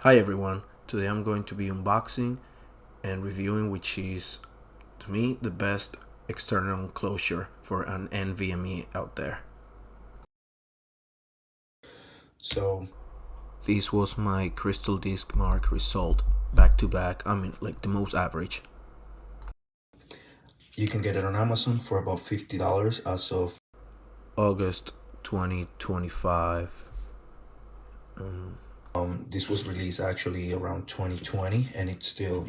Hi everyone, today I'm going to be unboxing and reviewing which is, to me, the best external enclosure for an Nvme out there. So this was my Crystal Disc Mark result, back to back, like the most average. You can get it on Amazon for about $50 as of August 2025. This was released actually around 2020 and it's still,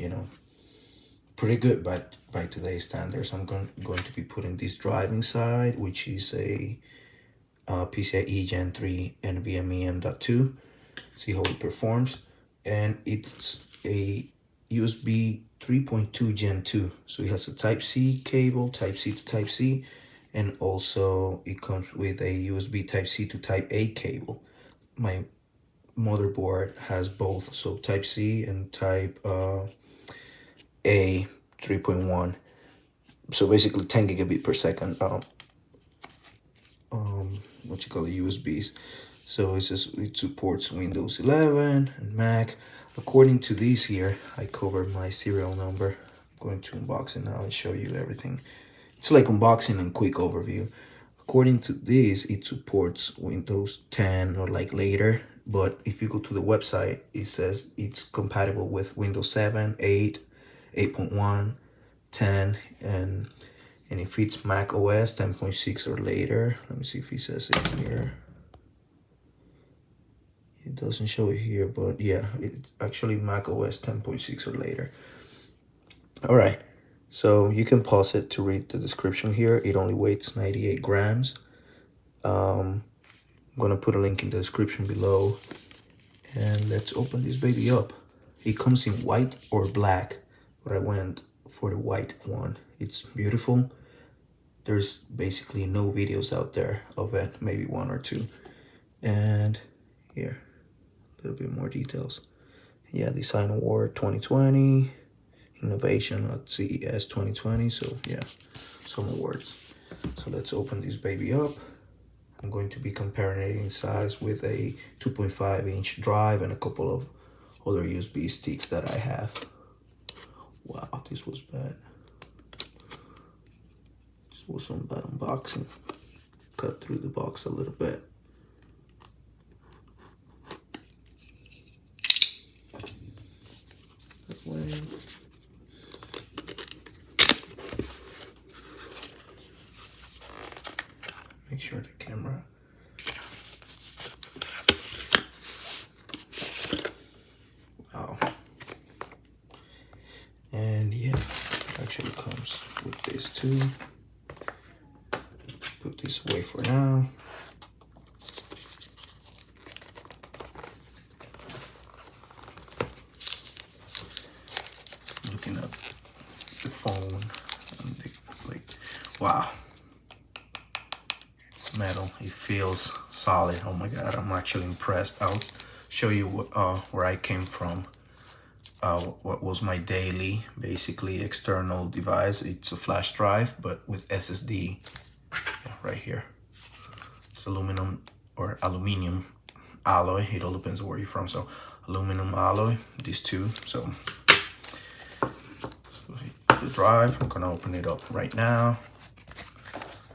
pretty good by today's standards. I'm going to be putting this drive inside, which is a PCIe Gen 3 Nvme M.2. See how it performs. And it's a USB 3.2 Gen 2. So it has a Type-C cable, Type-C to Type-C, and also it comes with a USB Type-C to Type-A cable. My motherboard has both, so Type-C and Type-A 3.1. So basically 10 gigabit per second. USBs. So it says it supports Windows 11 and Mac. According to this here, I covered my serial number. I'm going to unbox it now and show you everything. It's like unboxing and quick overview. According to this, it supports Windows 10 or like later. But if you go to the website, it says it's compatible with Windows 7, 8, 8.1, 10, and if it's Mac OS 10.6 or later. Let me see if it says it here. It doesn't show it here, but yeah, it's actually Mac OS 10.6 or later. All right, so you can pause it to read the description here. It only weighs 98 grams. I'm gonna put a link in the description below, and let's open this baby up. It comes in white or black, but I went for the white one. It's beautiful. There's basically no videos out there of it, maybe one or two. And here, a little bit more details. Yeah, Design Award 2020, Innovation at CES 2020. So yeah, some awards. So let's open this baby up. I'm going to be comparing it in size with a 2.5-inch drive and a couple of other USB sticks that I have. Wow, this was bad. This was some bad unboxing. Cut through the box a little bit. That way. Make sure the camera. Wow. And yeah, it actually comes with this too. Put this away for now. Looking at the phone and wow, it's metal. It feels solid. Oh my god, I'm actually impressed. I'll show you where I came from. What was my daily, basically external device. It's a flash drive, but with SSD. Yeah, right here. It's aluminum or aluminium alloy. It all depends where you're from. So aluminum alloy, these two. So the drive, I'm gonna open it up right now.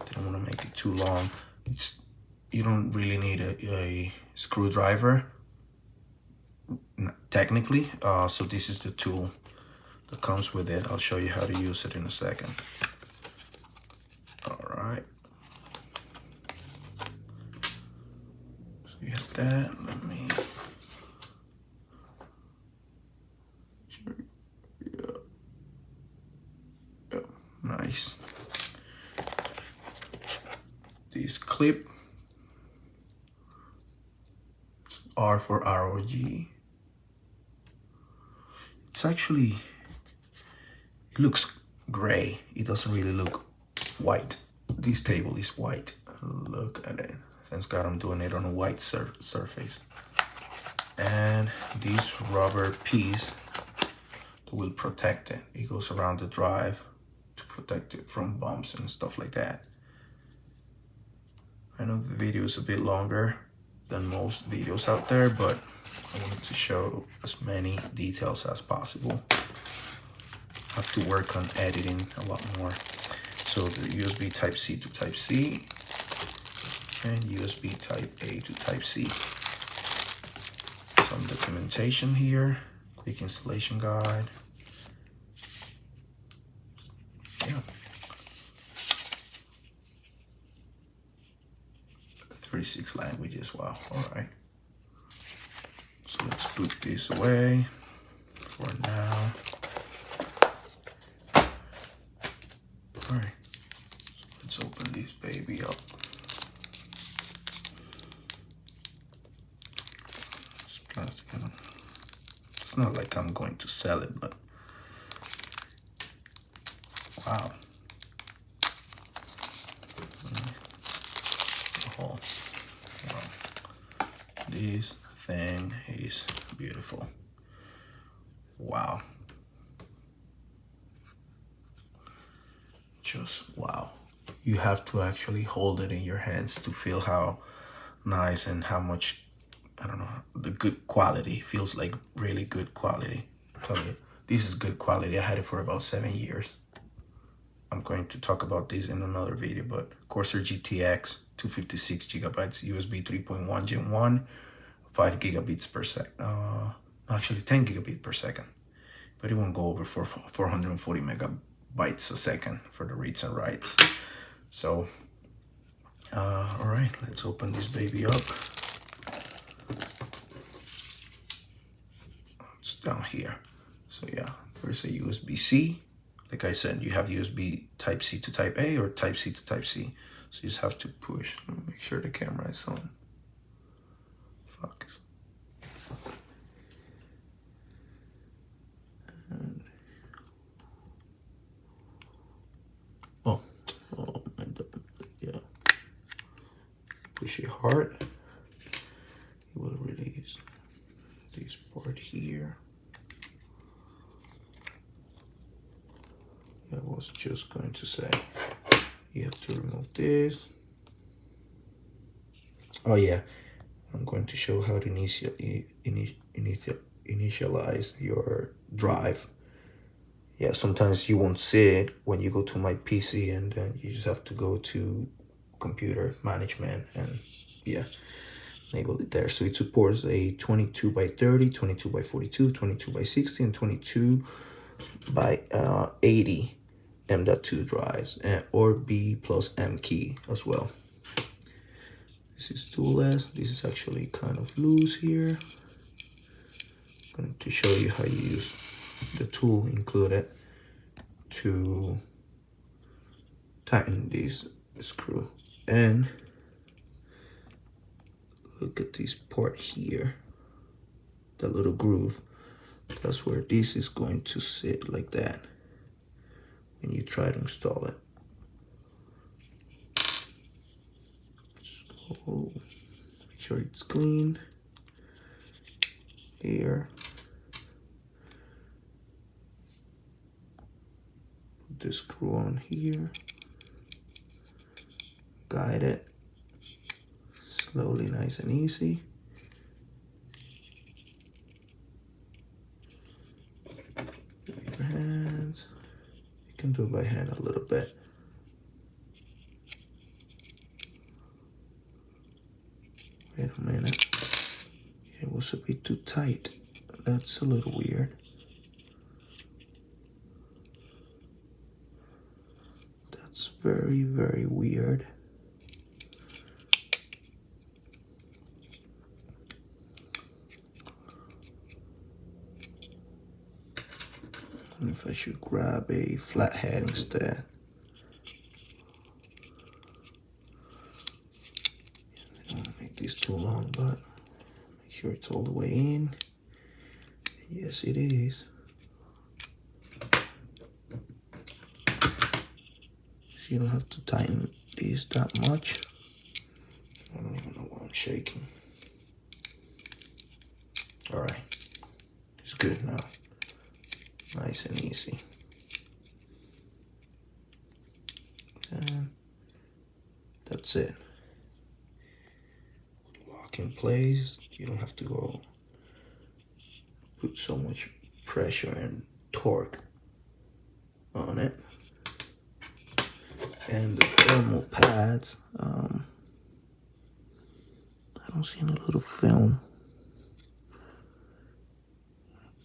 Didn't want to make it too long. You don't really need a screwdriver technically, so this is the tool that comes with it. I'll show you how to use it in a second. All right, so you have that. Let me yeah. Nice. This clip R for ROG. It's actually, it looks gray. It doesn't really look white. This table is white. Look at it. Thanks God I'm doing it on a white surface. And this rubber piece will protect it. It goes around the drive to protect it from bumps and stuff like that. I know the video is a bit longer than most videos out there, but I wanted to show as many details as possible. I have to work on editing a lot more. So the USB Type-C to Type-C and USB Type-A to Type-C. Some documentation here, quick installation guide. Yeah. 36 languages, wow, all right. So let's put this away for now. All right, so let's open this baby up. It's plastic. It's not like I'm going to sell it, but wow. Oh, wow. This thing is beautiful. Wow. Just wow. You have to actually hold it in your hands to feel how nice and how much, I don't know, the good quality. Feels like really good quality. I'm telling you, this is good quality. I had it for about 7 years. I'm going to talk about this in another video, but Corsair GTX 256 gigabytes, USB 3.1 Gen 1, 5 gigabits per second. Actually 10 gigabits per second, but it won't go over for 440 megabytes a second for the reads and writes. So, all right, let's open this baby up. It's down here. So yeah, there's a USB-C. Like I said, you have USB Type-C to Type-A or Type-C to Type-C. So you just have to push. Let me make sure the camera is on. Focus. And oh my God, yeah. Push it hard. You will release this part here. I was just going to say, you have to remove this. Oh yeah, I'm going to show how to initialize your drive. Yeah, sometimes you won't see it when you go to my PC, and then you just have to go to computer management and yeah, enable it there. So it supports a 22 by 30, 22 by 42, 22 by 60, and 22 by 80 M.2 drives, or B plus M key as well. This is toolless. This is actually kind of loose here. I'm going to show you how you use the tool included to tighten this screw. And look at this part here, the little groove. That's where this is going to sit, like that, when you try to install it. So make sure it's clean. Here. Put the screw on here. Guide it. Slowly, nice and easy. With your hands. You can do it by hand a little bit. Wait a minute. It was a bit too tight. That's a little weird. That's very, very weird. I wonder if I should grab a flathead instead. I don't want to make this too long, but make sure it's all the way in. Yes, it is. So you don't have to tighten these that much. I don't even know why I'm shaking. All right, it's good now. Nice and easy. And that's it. Lock in place. You don't have to go put so much pressure and torque on it. And the thermal pads, I don't see any little film.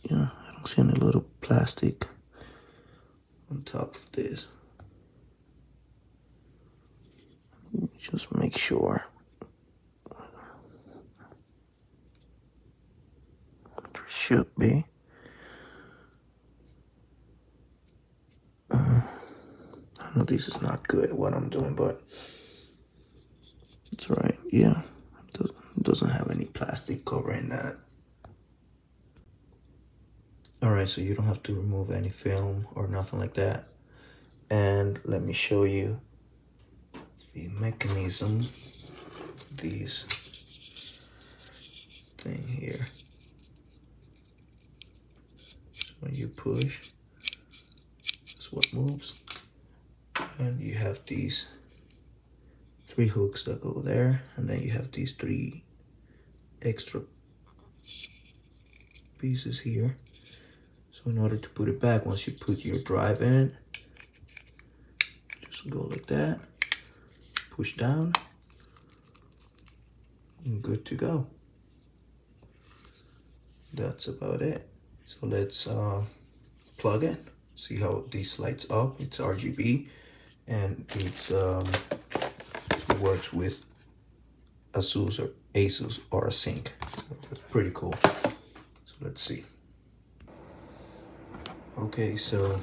Yeah, I don't see any little plastic on top of this. Just make sure. There should be. I know this is not good what I'm doing, but it's right. Yeah, it doesn't have any plastic covering that. Alright, so you don't have to remove any film or nothing like that. And let me show you the mechanism of this thing here. So when you push, that's what moves. And you have these 3 hooks that go there, and then you have these 3 extra pieces here. So in order to put it back, once you put your drive in, just go like that, push down, and good to go. That's about it. So let's plug it, see how this lights up. It's RGB, and it works with ASUS Aura Sync. That's pretty cool. So let's see. Okay, so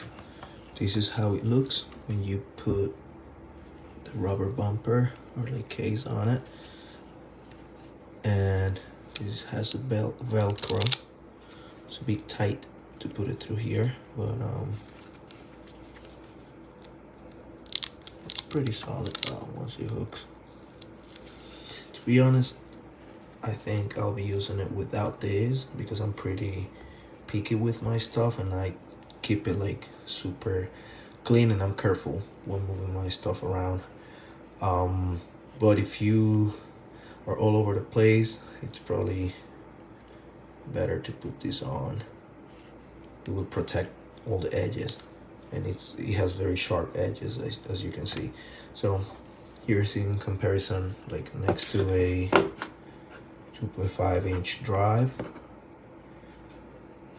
this is how it looks when you put the rubber bumper or like case on it. And this has a Velcro. It's a bit tight to put it through here, but it's pretty solid once it hooks. To be honest, I think I'll be using it without this because I'm pretty picky with my stuff and I keep it like super clean and I'm careful when moving my stuff around. But if you are all over the place, it's probably better to put this on. It will protect all the edges, and it has very sharp edges as you can see. So here's in comparison, like next to a 2.5-inch drive.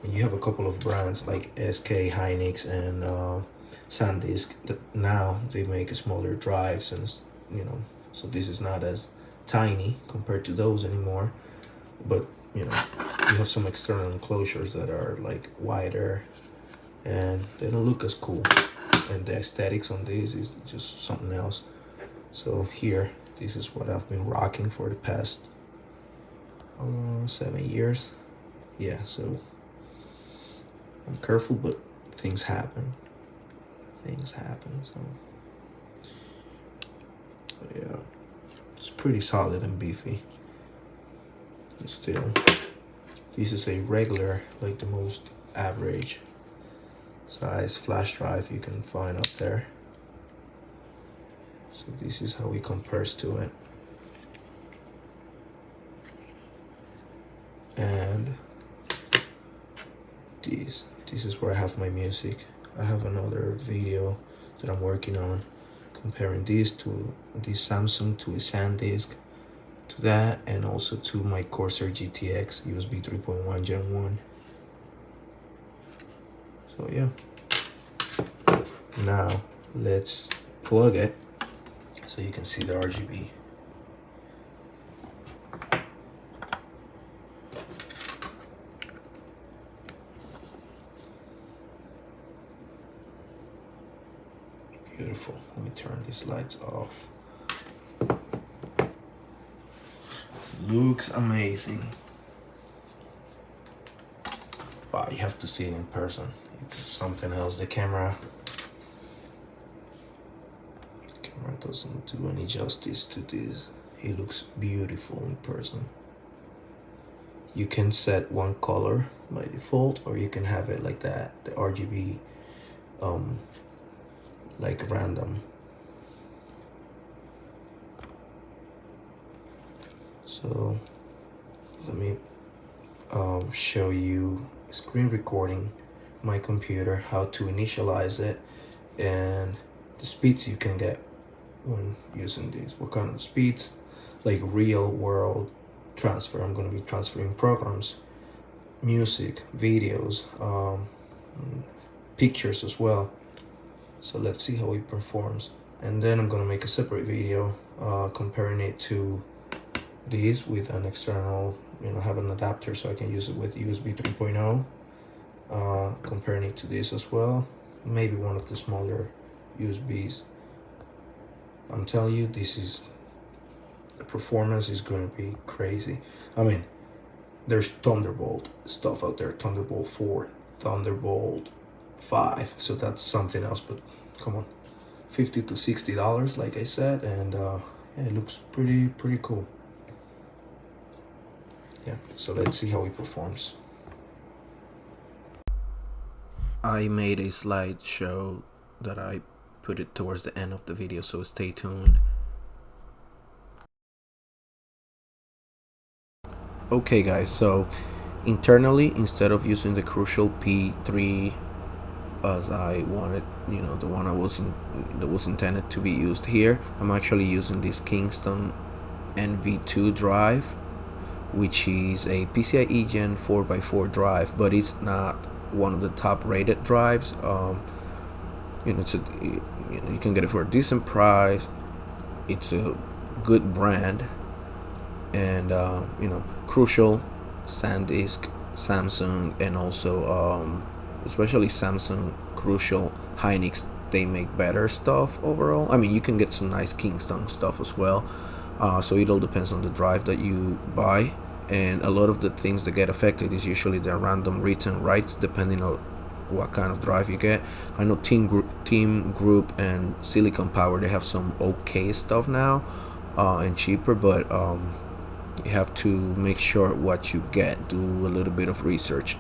And you have a couple of brands like SK, Hynix, and SanDisk that now they make smaller drives, and so this is not as tiny compared to those anymore. But you have some external enclosures that are like wider and they don't look as cool, and the aesthetics on these is just something else. So here, this is what I've been rocking for the past 7 years. Yeah, so I'm careful, but things happen. So yeah, it's pretty solid and beefy. And still, this is a regular, like the most average size flash drive you can find up there. So this is how it compares to it. And this is where I have my music. I have another video that I'm working on comparing this to this Samsung to a SanDisk, to that, and also to my Corsair GTX USB 3.1 Gen 1. So yeah, now let's plug it so you can see the RGB. Beautiful. Let me turn these lights off. Looks amazing. Wow, you have to see it in person. It's something else. The camera doesn't do any justice to this. It looks beautiful in person. You can set one color by default, or you can have it like that, the RGB like random. So let me show you screen recording my computer, how to initialize it, and the speeds you can get when using these. What kind of speeds? Like real world transfer. I'm going to be transferring programs, music, videos, pictures as well. So let's see how it performs. And then I'm going to make a separate video comparing it to these with an external, have an adapter so I can use it with USB 3.0. Comparing it to this as well, maybe one of the smaller USBs. I'm telling you, the performance is going to be crazy. I mean, there's Thunderbolt stuff out there, Thunderbolt 4, Thunderbolt 5, so that's something else, but come on, $50 to $60 like I said, and yeah, it looks pretty cool. Yeah, so let's see how it performs. I made a slideshow that I put it towards the end of the video, so stay tuned. Okay guys, so internally, instead of using the Crucial P3 as I wanted, the one that was intended to be used here, I'm actually using this Kingston Nvme drive, which is a PCIe Gen 4x4 drive, but it's not one of the top rated drives. It's you can get it for a decent price. It's a good brand, and Crucial, SanDisk, Samsung, and also especially Samsung, Crucial, Hynix, they make better stuff overall. I mean, you can get some nice Kingston stuff as well. So it all depends on the drive that you buy, and a lot of the things that get affected is usually the random reads and writes depending on what kind of drive you get. I know Team Group and Silicon Power, they have some okay stuff now, and cheaper, but you have to make sure what you get, do a little bit of research.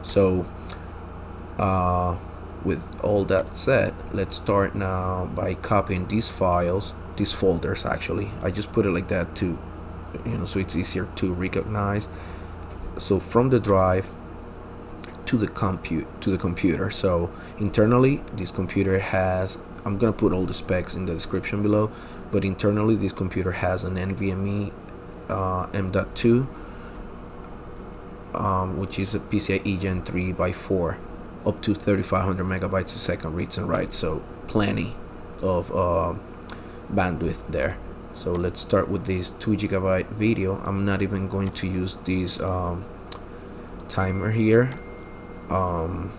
So with all that said, let's start now by copying these folders. Actually, I just put it like that to so it's easier to recognize. So from the drive to the computer. So internally, this computer has, I'm gonna put all the specs in the description below, but internally this computer has an Nvme M.2, which is a PCIe Gen 3x4, up to 3500 megabytes a second reads and writes, so plenty of bandwidth there. So let's start with this 2 GB video. I'm not even going to use this timer here. Call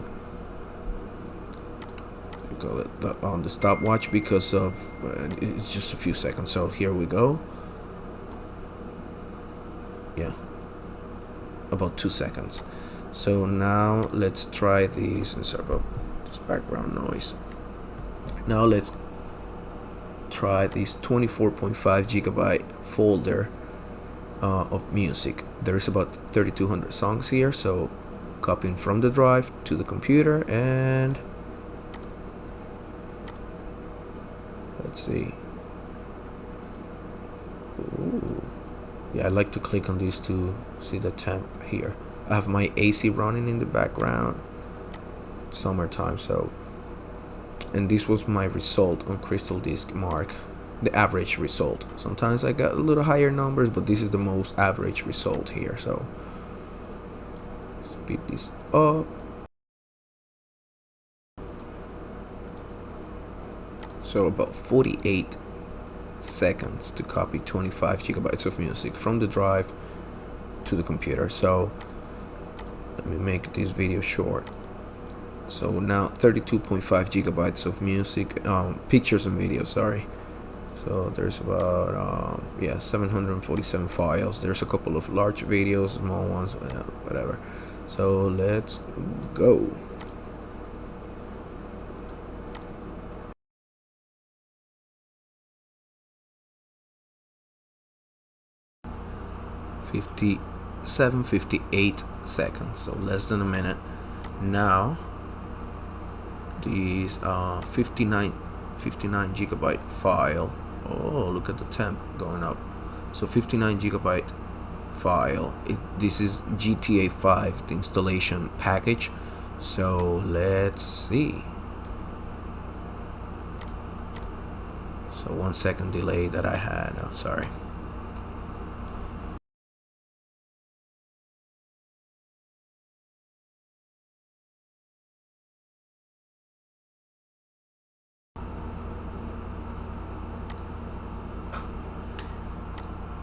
it the stopwatch, because of it's just a few seconds. So here we go. Yeah, about 2 seconds. So now let's try these, and sorry about this background noise. Now let's try this 24.5 GB folder of music. There's about 3200 songs here, so copying from the drive to the computer, and let's see. Ooh. Yeah, I like to click on these to see the temp here. I have my AC running in the background. Summertime, so, and this was my result on Crystal Disk Mark, the average result. Sometimes I got a little higher numbers, but this is the most average result here. So speed this up. So about 48 seconds to copy 25 GB of music from the drive to the computer. So let me make this video short. So now 32.5 GB of music, pictures and videos, sorry. So there's about 747 files. There's a couple of large videos, small ones, whatever. So let's go. (57, 58 seconds), so less than a minute. Now these 59 GB file. Oh, look at the temp going up. So 59 GB file. This is GTA 5, the installation package. So let's see. So 1 second delay that I had. I'm sorry.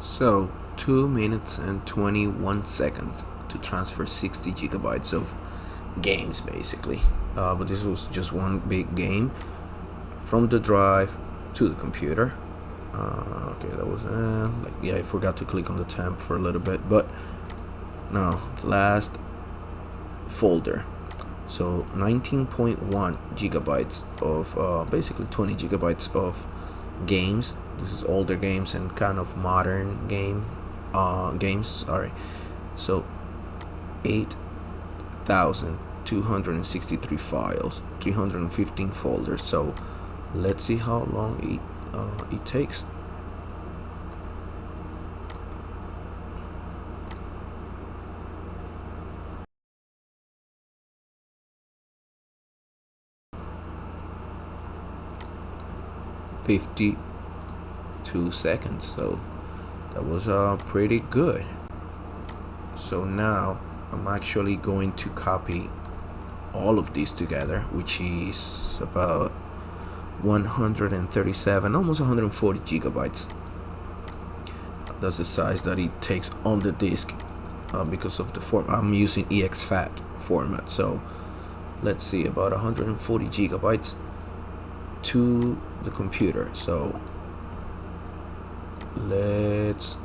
So 2 minutes and 21 seconds to transfer 60 gigabytes of games, basically. But this was just one big game from the drive to the computer. Okay, that was like, yeah, I forgot to click on the temp for a little bit, but now the last folder. So 19.1 gigabytes of basically 20 gigabytes of games. This is older games and kind of modern games, sorry. So 8,263 files, 315 folders. So let's see how long it takes. $52 seconds, so that was pretty good. So now I'm actually going to copy all of these together, which is about 137, almost 140 gigabytes. That's the size that it takes on the disk because of the format. I'm using exFAT format, so let's see, about 140 gigabytes to the computer. So let's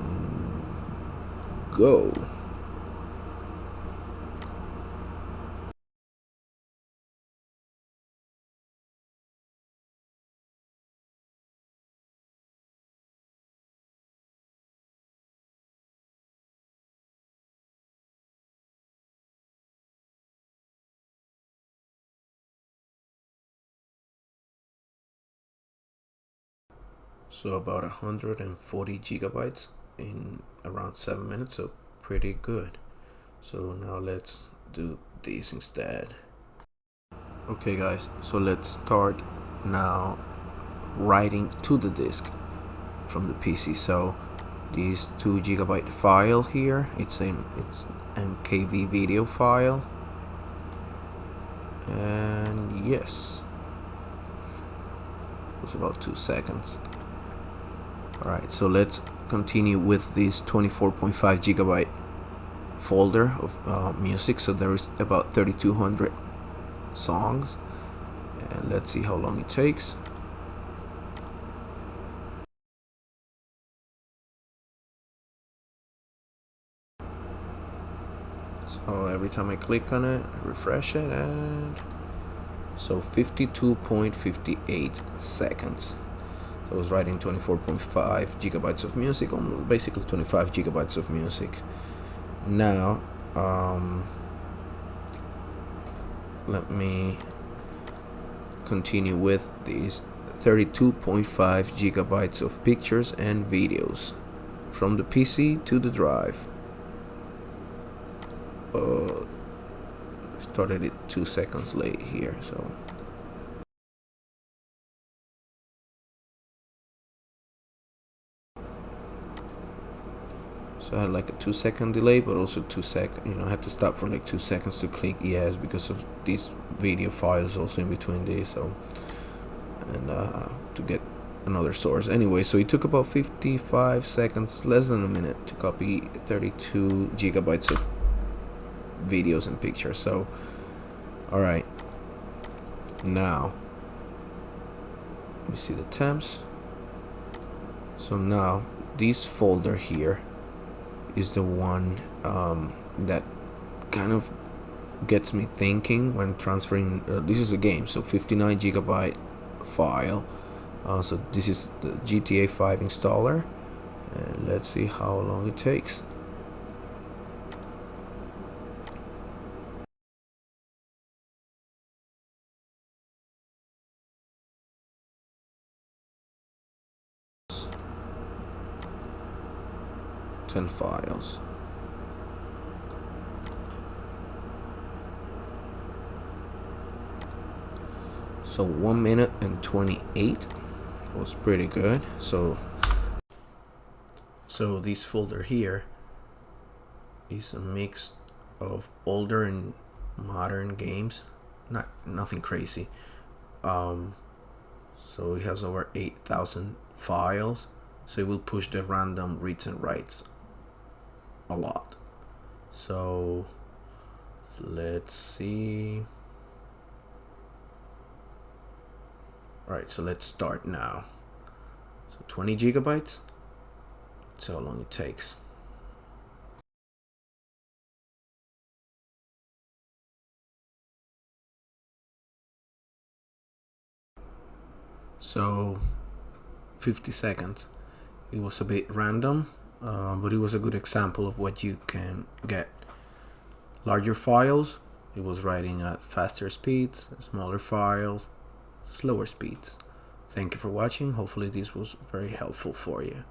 go. So about 140 gigabytes in around 7 minutes, so pretty good. So now let's do this instead. Okay guys, so let's start now writing to the disk from the PC. So this 2 gigabyte file here, it's MKV video file, and yes, it was about 2 seconds. Alright, so let's continue with this 24.5 gigabyte folder of music. So there is about 3,200 songs, and let's see how long it takes. So every time I click on it, I refresh it, and so 52.58 seconds. So I was writing 24.5 gigabytes of music, basically 25 gigabytes of music. Now let me continue with these 32.5 gigabytes of pictures and videos from the PC to the drive. Started it 2 seconds late here, so I had like a 2 second delay, but also 2 second, I had to stop for like 2 seconds to click yes because of these video files also in between these, so, and to get another source. Anyway, so it took about 55 seconds, less than a minute, to copy 32 gigabytes of videos and pictures. So alright, now let me see the temps. So now this folder here is the one that kind of gets me thinking when transferring. This is a game, so 59 gigabyte file. So this is the GTA 5 installer, and let's see how long it takes. Ten files. So 1 minute and 28 was pretty good. So this folder here is a mix of older and modern games, nothing crazy. So it has over 8,000 files, so it will push the random reads and writes a lot. So let's see. All right, so let's start now. So 20 gigabytes, that's how long it takes. So 50 seconds. It was a bit random, but it was a good example of what you can get. Larger files, it was writing at faster speeds, smaller files, slower speeds. Thank you for watching. Hopefully this was very helpful for you.